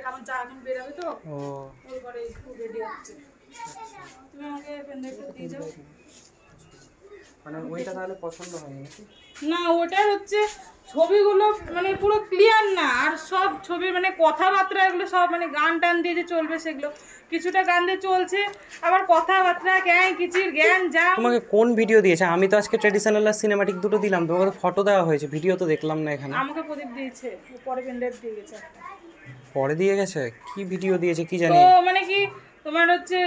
আমার যা এখন বেরাবে তো ওর ঘরে একটু রেডি হচ্ছে। তুমি আমাকে পেনড্রাইভটা দিয়ে যাও। মানে ওইটা তাহলে পছন্দ হয়নি না, ওটার হচ্ছে ছবিগুলো মানে পুরো ক্লিয়ার না, আর সব ছবি মানে কথাবার্তা এগুলো সব মানে গান টান দিয়ে যে চলবে সেগুলো কিছুটা গান দিয়ে চলছে, আবার কথাবার্তা জ্ঞান কিচির জ্ঞান যা। তোমাকে কোন ভিডিও দিয়েছে? আমি তো আজকে ট্র্যাডিশনাল আর সিনেমাটিক দুটো দিলাম, তোমাকে তো ফটো দেওয়া হয়েছে, ভিডিও তো দেখলাম না এখানে। আমাকে প্রদীপ দিয়েছে, পরে পেনড্রাইভ দিয়ে গেছে একটা। পরে দিয়ে গেছে? কি ভিডিও দিয়েছে কি জানি। তো মানে কি তোমার হচ্ছে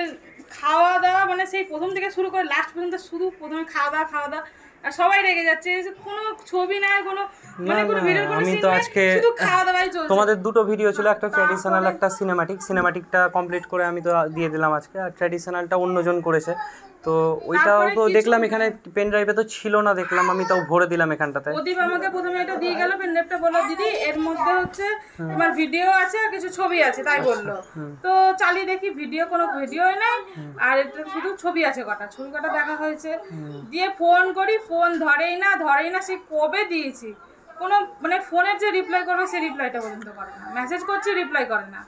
খাওয়া দাওয়া, মানে সেই প্রথম থেকে শুরু করে লাস্ট পর্যন্ত শুধু প্রথমে খাওয়া দাওয়া, আর সবাই রেগে যাচ্ছে যে কোনো ছবি নাই, কোনো মানে কোনো ভিডিও কোনো সিন নাই, শুধু খাওয়া দাওয়াই চলছে। তোমাদের দুটো ভিডিও ছিল, একটা ট্র্যাডিশনাল একটা সিনেমাটিকটা কমপ্লিট করে আমি তো দিয়ে দিলাম আজকে, আর ট্র্যাডিশনালটা অন্যজন করেছে, তো ওইটাও তো দেখলাম এখানে পেন ড্রাইভে তো ছিল না, দেখলাম আমি তাও ভরে দিলাম এখানটাতে। প্রদীপ আমাকে প্রথমে এটা দিয়ে গেল পেন ড্রাইভটা, বললো দিদি এর মধ্যে হচ্ছে তোমার ভিডিও আছে আর কিছু ছবি আছে, তাই বললো। তো চালিয়ে দেখি কোনো ভিডিওই নাই, আর এটা শুধু ছবি আছে, ছবি কটা দেখা হয়েছে। দিয়ে ফোন করি, ফোন ধরেই না, সে কবে দিয়েছি, কোনো মানে ফোনের যে রিপ্লাই করবে সে রিপ্লাইটা পর্যন্ত করে না, মেসেজ করছি রিপ্লাই করে না।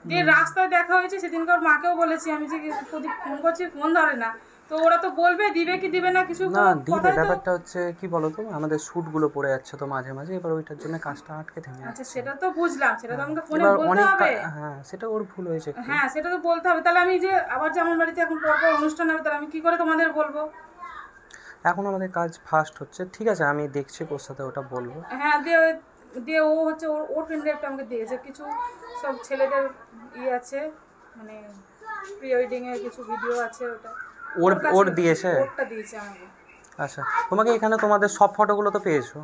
দিয়ে রাস্তায় দেখা হয়েছে, সেদিনকার মাকেও বলেছি আমি যে প্রদীপ ফোন করছি, ফোন ধরে না, তো ওরা তো বলবে দিবে কি দিবে না কিছু না দিবে। ব্যাপারটা হচ্ছে কি বলতো, আমাদের শ্যুটগুলো পড়ে যাচ্ছে তো মাঝে মাঝে, এবার ওইটার জন্য কাজটা আটকে থেমে যাচ্ছে। আচ্ছা সেটা তো বুঝলাম, সেটা তো আমাকে ফোনে বলতে হবে। হ্যাঁ সেটা ওর ভুল হয়েছে। হ্যাঁ সেটা তো বলতে হবে, তাহলে আমি যে আবার যে আমার বাড়িতে এখন পরপর অনুষ্ঠান হবে, তাহলে আমি কি করে তোমাদের বলবো? এখন আমাদের কাজ ফাস্ট হচ্ছে, ঠিক আছে আমি দেখছি ওর সাথে ওটা বলবো। হ্যাঁ দিয়ে ও হচ্ছে ওর পেন ড্রাইভটা আমাকে দিয়েছে, কিছু সব ছেলেদের আছে, মানে প্রি ওয়েডিং এর কিছু ভিডিও আছে, ওর দিয়েছে, ওরটা দিয়েছে আমাকে। আচ্ছা তোমাকে এখানে তোমাদের সব ফটোগুলো তো পেয়েছো?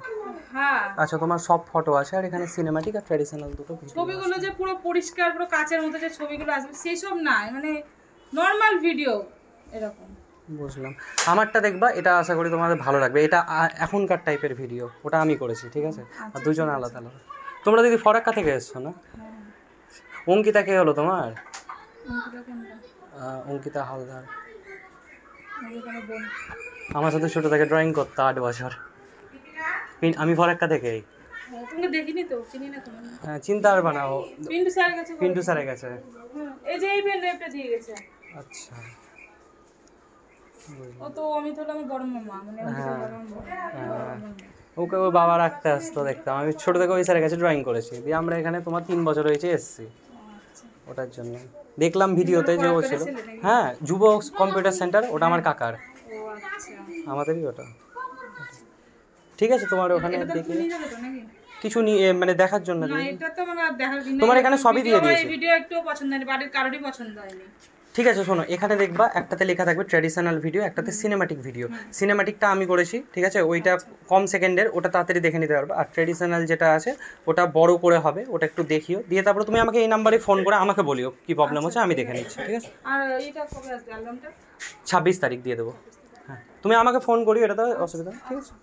হ্যাঁ আচ্ছা তোমার সব ফটো আছে, আর এখানে সিনেমাটিক আর ট্র্যাডিশনাল দুটো ছবিগুলো যে পুরো পরিষ্কার পুরো কাচের মতো যে ছবিগুলো আসবে সেই সব না, মানে নর্মাল ভিডিও এরকম। বুঝলাম। আমারটা দেখবা, এটা আশা করি তোমাদের ভালো লাগবে, এটা এখনকার টাইপের ভিডিও, ওটা আমি করেছি, ঠিক আছে? আর দুজন আলাদা আলাদা। তোমরা দিদি ফরাক্কা থেকে এসছো না? অঙ্কিতা কে হলো তোমার? অঙ্কিতা হালদার আমার সাথে ছোটো থেকে ড্রয়িং করতো 8 বছর। আমি ফরাক্কা থেকেই। তুমি দেখিনি তো, চিনি না তুমি? হ্যাঁ চিন্তা পারবা না, ও পিন্টু স্যারের কাছে। এই যে এই পেন ড্রাইভটা দিয়ে গেছে। আচ্ছা ও তো আমি তো আমার বড় মামা, মানে ওকে ওর বাবা রাখতে আসতো, দেখতাম আমি ছোটো থেকে ওই স্যারের কাছে ড্রয়িং করেছি, দিয়ে আমরা এখানে তোমার 3 বছর হয়েছে এসেছি, ওটার জন্য দেখলাম ভিডিওতে যে ও ছিল। হ্যাঁ যুব কম্পিউটার সেন্টার, ওটা আমার কাকার, আমাদেরই ওটা। ঠিক আছে তোমার ওখানে দেখি কিছু নিয়ে মানে দেখার জন্য, তোমার এখানে সবই দিয়ে দিয়েছে। ভিডিও একটু পছন্দ হয়নি, বাড়ির কারোরই পছন্দ হয়নি। ঠিক আছে শোনো, এখানে দেখবা একটাতে লেখা থাকবে ট্র্যাডিশনাল ভিডিও, একটাতে সিনেমাটিক ভিডিও। সিনেমাটিকটা আমি করেছি, ঠিক আছে, ওইটা কম সেকেন্ডের, ওটা তাড়াতাড়ি দেখে নিতে পারবে। আর ট্র্যাডিশনাল যেটা আছে ওটা বড় করে হবে, ওটা একটু দেখিও, দিয়ে তারপরে তুমি আমাকে এই নাম্বারে ফোন করে আমাকে বলিও কি প্রবলেম হচ্ছে, আমি দেখে নিচ্ছি, ঠিক আছে? আর এটা কবে আসবে অ্যালবামটা? 26 তারিখ দিয়ে দেবো। হ্যাঁ তুমি আমাকে ফোন করিও, এটা তো অসুবিধা, ঠিক আছে?